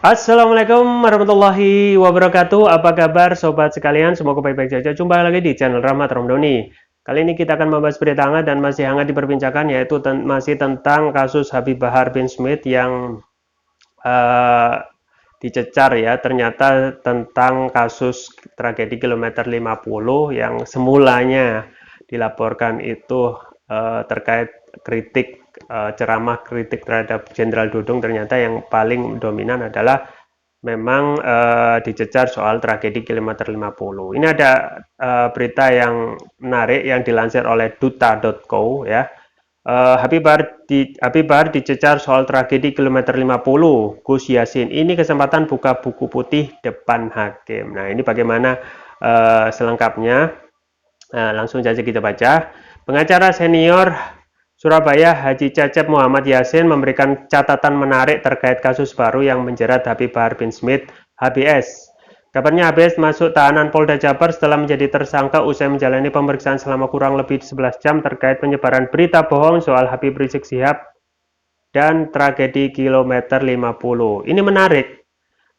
Assalamualaikum warahmatullahi wabarakatuh. Apa kabar sobat sekalian? Semoga baik-baik saja. Jumpa lagi di channel Rahmat Romdoni. Kali ini kita akan membahas berita hangat dan masih hangat diperbincangkan, yaitu masih tentang kasus Habib Bahar bin Smith yang uh, dicecar ya. Ternyata tentang kasus tragedi kilometer 50 yang semulanya dilaporkan itu terkait kritik, ceramah kritik terhadap Jenderal Dudung. Ternyata yang paling dominan adalah memang dicecar soal tragedi kilometer 50. Ini ada berita yang menarik yang dilansir oleh duta.co ya. Habib Bahar dicecar soal tragedi kilometer 50. Gus Yassin, ini kesempatan buka buku putih depan hakim. Nah, ini bagaimana selengkapnya? Langsung saja kita baca. Pengacara senior Surabaya Haji Cecep Muhammad Yassin memberikan catatan menarik terkait kasus baru yang menjerat Habib Bahar bin Smith (HBS). Kabarnya HBS masuk tahanan Polda Jabar setelah menjadi tersangka usai menjalani pemeriksaan selama kurang lebih 11 jam terkait penyebaran berita bohong soal Habib Rizik Syihab dan tragedi kilometer 50. Ini menarik.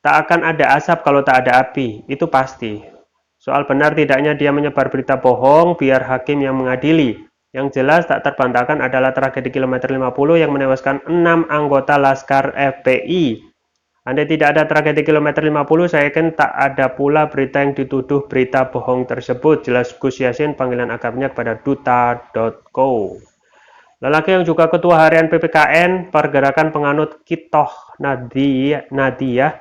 Tak akan ada asap kalau tak ada api, itu pasti. Soal benar tidaknya dia menyebar berita bohong, biar hakim yang mengadili. Yang jelas tak terbantahkan adalah tragedi kilometer 50 yang menewaskan 6 anggota Laskar FPI. Andai tidak ada tragedi kilometer 50, saya yakin tak ada pula berita yang dituduh berita bohong tersebut, jelas Gus Yassin panggilan akrabnya kepada duta.co. Lelaki yang juga ketua harian PPKN, Pergerakan Penganut Kitoh Nadiyah,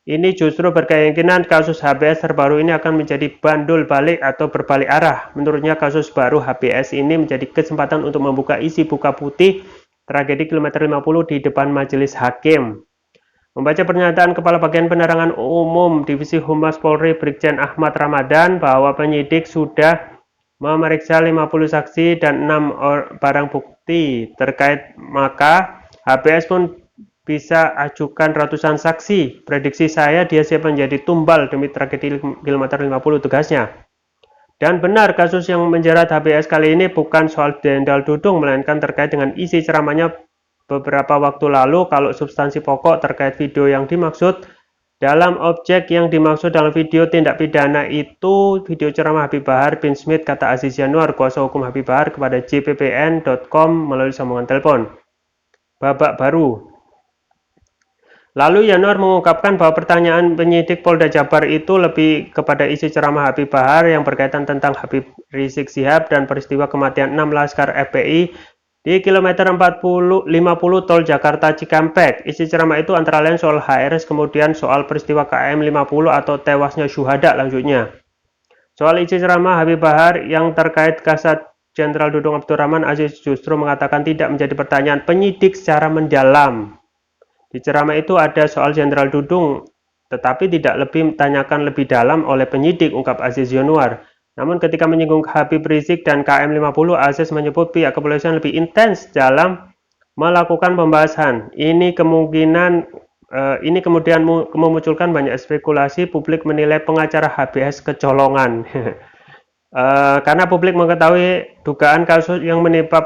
ini justru berkeyakinan kasus HBS terbaru ini akan menjadi bandul balik atau berbalik arah. Menurutnya kasus baru HBS ini menjadi kesempatan untuk membuka isi buka putih tragedi kilometer 50 di depan majelis hakim. Membaca pernyataan Kepala Bagian Penerangan Umum Divisi Humas Polri Brigjen Ahmad Ramadan bahwa penyidik sudah memeriksa 50 saksi dan 6 barang bukti terkait, maka HBS pun bisa ajukan ratusan saksi. Prediksi saya dia siap menjadi tumbal demi tragedi kilometer 50 tugasnya. Dan benar, kasus yang menjerat HBS kali ini bukan soal Jenderal Dudung, melainkan terkait dengan isi ceramahnya beberapa waktu lalu. Kalau substansi pokok terkait video yang dimaksud, dalam objek yang dimaksud dalam video tindak pidana itu video ceramah Habib Bahar bin Smith, kata Aziz Yanuar, kuasa hukum Habib Bahar kepada jppn.com melalui sambungan telepon. Babak baru. Lalu Yanuar mengungkapkan bahwa pertanyaan penyidik Polda Jabar itu lebih kepada isi ceramah Habib Bahar yang berkaitan tentang Habib Rizik Syihab dan peristiwa kematian 6 Laskar FPI di kilometer 50 tol Jakarta Cikampek. Isi ceramah itu antara lain soal HRS, kemudian soal peristiwa KM 50 atau tewasnya syuhada lanjutnya. Soal isi ceramah Habib Bahar yang terkait Kasat Jenderal Dudung Abdurrahman, Aziz justru mengatakan tidak menjadi pertanyaan penyidik secara mendalam. Di ceramah itu ada soal Jenderal Dudung, tetapi tidak lebih ditanyakan lebih dalam oleh penyidik, ungkap Aziz Yanuar. Namun ketika menyinggung Habib Rizik dan KM 50, Aziz menyebut pihak kepolisian lebih intens dalam melakukan pembahasan. Ini kemudian memunculkan banyak spekulasi. Publik menilai pengacara HBS kecolongan. Karena publik mengetahui dugaan kasus yang menimpa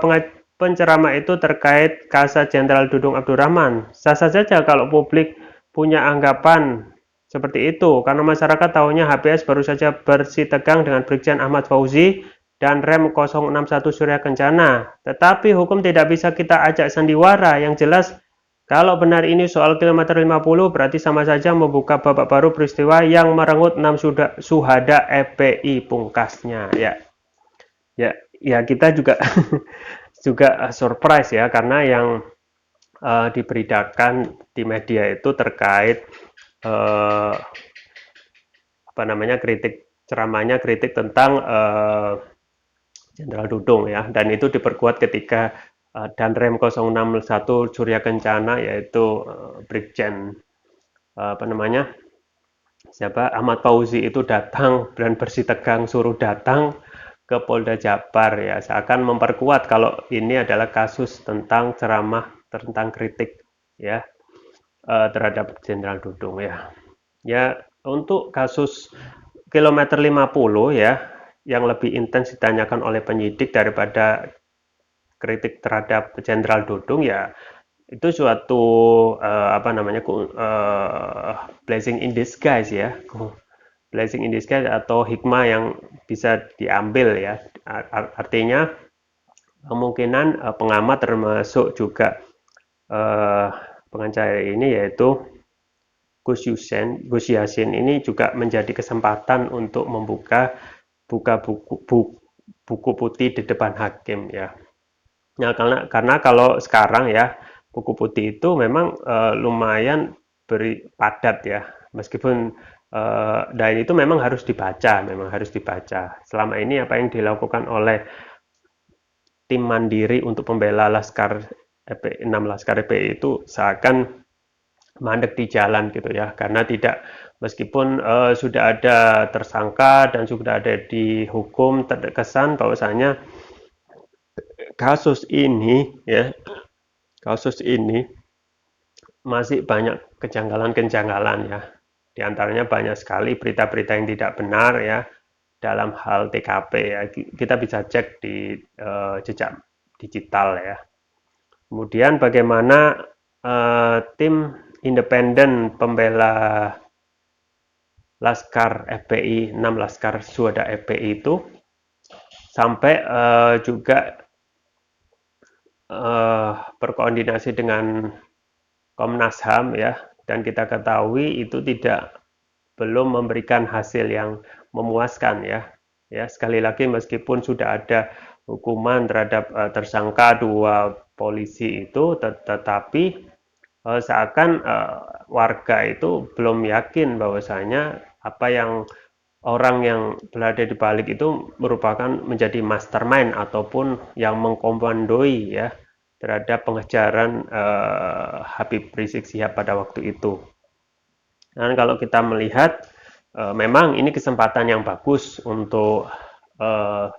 penceramah itu terkait Kasat Jenderal Dudung Abdurrahman. Sah-sah saja kalau publik punya anggapan seperti itu, karena masyarakat tahunya HBS baru saja bersih tegang dengan Brigjen Ahmad Fauzi dan Rem 061 Surya Kencana. Tetapi hukum tidak bisa kita ajak sandiwara. Yang jelas, kalau benar ini soal kilometer 50, berarti sama saja membuka babak baru peristiwa yang merenggut 6 suhada FPI pungkasnya. Ya, kita juga juga surprise ya, karena yang diberitakan di media itu terkait kritik ceramahnya, kritik tentang Jenderal Dudung ya, dan itu diperkuat ketika Danrem 061 Surya Kencana, yaitu Brigjen Ahmad Fauzi itu datang dan bersih tegang suruh datang ke Polda Jabar ya, seakan memperkuat kalau ini adalah kasus tentang ceramah tentang kritik ya terhadap Jenderal Dudung ya. Ya, untuk kasus kilometer 50 ya, yang lebih intens ditanyakan oleh penyidik daripada kritik terhadap Jenderal Dudung ya, itu suatu apa namanya blessing in disguise ya, blessing in disguise atau hikmah yang bisa diambil ya. Artinya kemungkinan pengamat termasuk juga eh, pengacara ini yaitu Gus Yassin ini juga menjadi kesempatan untuk buka buku putih di depan hakim ya. Nah, karena kalau sekarang ya buku putih itu memang lumayan beri padat ya. Meskipun dan itu memang harus dibaca. Selama ini apa yang dilakukan oleh tim mandiri untuk pembela Laskar FPI, 6 Laskar FPI itu seakan mandek di jalan gitu ya, karena tidak meskipun sudah ada tersangka dan sudah ada dihukum, terkesan bahwasanya kasus ini ya, kasus ini masih banyak kejanggalan-kejanggalan ya. Di antaranya banyak sekali berita-berita yang tidak benar ya dalam hal TKP ya. Kita bisa cek di jejak digital ya. Kemudian bagaimana tim independen pembela Laskar FPI, 6 Laskar Suada FPI itu sampai juga berkoordinasi dengan Komnas HAM ya, dan kita ketahui itu belum memberikan hasil yang memuaskan ya. Ya, sekali lagi meskipun sudah ada hukuman terhadap tersangka dua polisi itu, tetapi seakan warga itu belum yakin bahwasanya apa yang orang yang berada di balik itu merupakan menjadi mastermind ataupun yang mengkomandoi ya terhadap pengejaran Habib Rizik Sihab pada waktu itu. Dan kalau kita melihat memang ini kesempatan yang bagus untuk uh,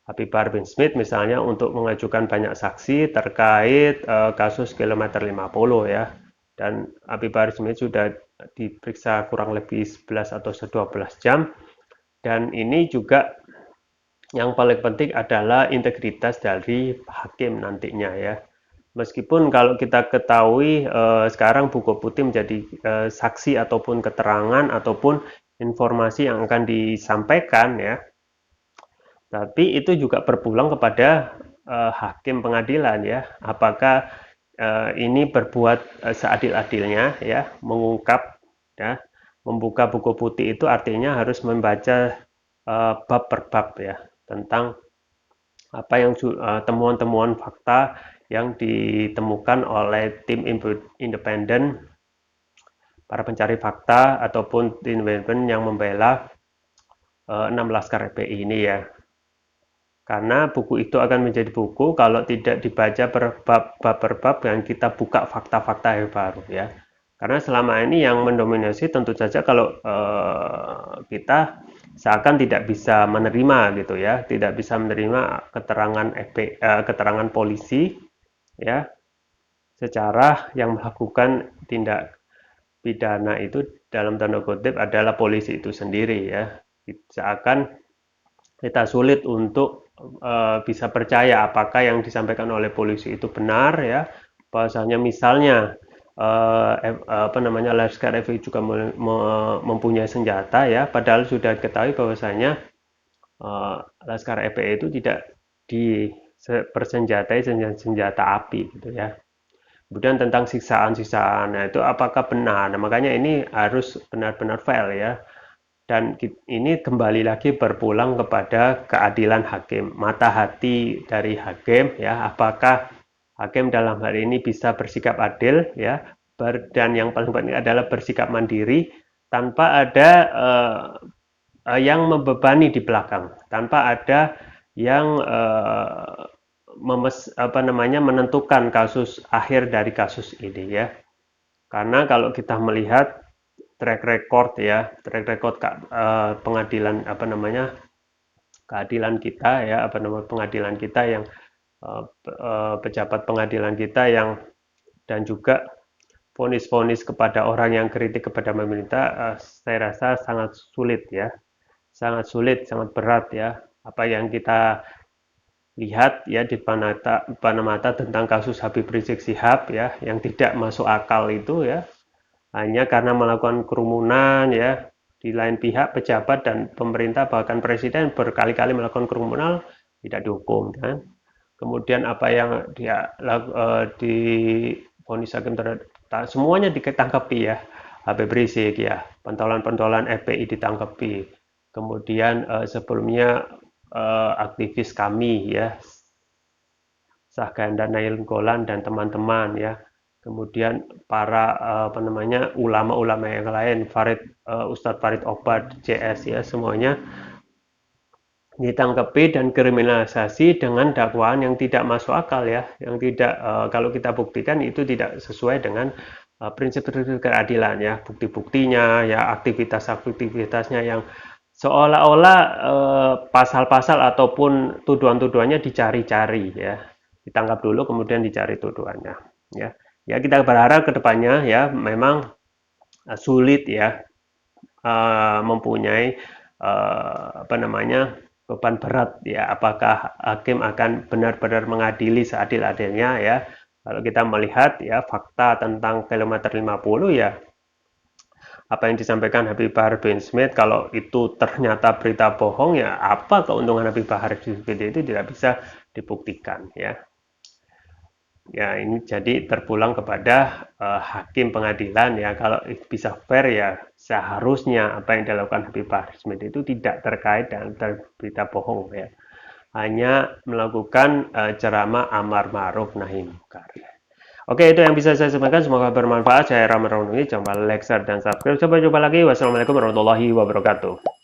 Habib Bahar bin Smith misalnya untuk mengajukan banyak saksi terkait kasus kilometer 50 ya. Dan Habib Bahar bin Smith sudah diperiksa kurang lebih 11 atau 12 jam. Dan ini juga yang paling penting adalah integritas dari hakim nantinya ya. Meskipun kalau kita ketahui sekarang buku putih menjadi saksi ataupun keterangan ataupun informasi yang akan disampaikan ya, tapi itu juga berpulang kepada hakim pengadilan ya, apakah ini berbuat seadil-adilnya ya, mengungkap ya, membuka buku putih itu artinya harus membaca bab per bab ya tentang apa yang temuan-temuan fakta yang ditemukan oleh tim independen para pencari fakta ataupun tim independen yang membela 6 Laskar FPI ini ya. Karena buku itu akan menjadi buku kalau tidak dibaca per bab dan kita buka fakta-fakta yang baru ya. Karena selama ini yang mendominasi tentu saja kalau kita seakan tidak bisa menerima gitu ya, tidak bisa menerima keterangan polisi ya secara yang melakukan tindak pidana itu dalam tanda kutip adalah polisi itu sendiri ya. Seakan kita sulit untuk bisa percaya apakah yang disampaikan oleh polisi itu benar ya, bahwasanya misalnya apa namanya Laskar FPI juga mempunyai senjata ya, padahal sudah diketahui bahwasanya Laskar FPI itu tidak dipersenjatai senjata api gitu ya. Kemudian tentang siksaan-siksaan, nah itu apakah benar? Nah, makanya ini harus benar-benar fair ya. Dan ini kembali lagi berpulang kepada keadilan hakim, mata hati dari hakim ya, apakah hakim dalam hal ini bisa bersikap adil ya, dan yang paling penting adalah bersikap mandiri tanpa ada yang membebani di belakang, tanpa ada yang apa namanya menentukan kasus akhir dari kasus ini ya. Karena kalau kita melihat track record ya, track record pengadilan apa namanya keadilan kita ya, apa namanya pengadilan kita yang pejabat pengadilan kita yang dan juga vonis-vonis kepada orang yang kritik kepada pemerintah, saya rasa sangat sulit ya, sangat sulit, sangat berat ya. Apa yang kita lihat ya di depan mata tentang kasus Habib Rizik Syihab ya yang tidak masuk akal itu ya, hanya karena melakukan kerumunan ya. Di lain pihak pejabat dan pemerintah bahkan presiden berkali-kali melakukan kerumunan tidak dihukum kan. Kemudian apa yang dia di vonis hakim terhadap semuanya ditangkapi ya. Habib Rizik ya, pentolan-pentolan FPI ditangkapi. Kemudian sebelumnya aktivis kami ya, Syahganda Nail Golan dan teman-teman ya. Kemudian para apa namanya ulama-ulama yang lain, Ustadz Farid Obat, CS ya, semuanya ditangkapi dan kriminalisasi dengan dakwaan yang tidak masuk akal ya, yang tidak kalau kita buktikan itu tidak sesuai dengan prinsip-prinsip keadilan ya, bukti-buktinya ya, aktivitas-aktivitasnya yang seolah-olah pasal-pasal ataupun tuduhan-tuduhannya dicari-cari ya, ditangkap dulu kemudian dicari tuduhannya ya. Ya kita berharap kedepannya ya memang sulit ya mempunyai apa namanya beban berat ya, apakah hakim akan benar-benar mengadili seadil-adilnya ya. Kalau kita melihat ya fakta tentang kilometer 50 ya, apa yang disampaikan Habib Bahar bin Smith, kalau itu ternyata berita bohong ya apa keuntungan Habib Bahar bin Smith itu tidak bisa dibuktikan ya. Ya, ini jadi terpulang kepada hakim pengadilan ya. Kalau bisa fair ya seharusnya apa yang dilakukan Habib Bahar Smith itu tidak terkait dengan berita bohong ya. Hanya melakukan ceramah amar ma'ruf nahi munkar. Oke, itu yang bisa saya sampaikan. Semoga bermanfaat. Saya Rama Raununi. Jangan lupa like, share, dan subscribe. Coba-coba lagi. Wassalamualaikum warahmatullahi wabarakatuh.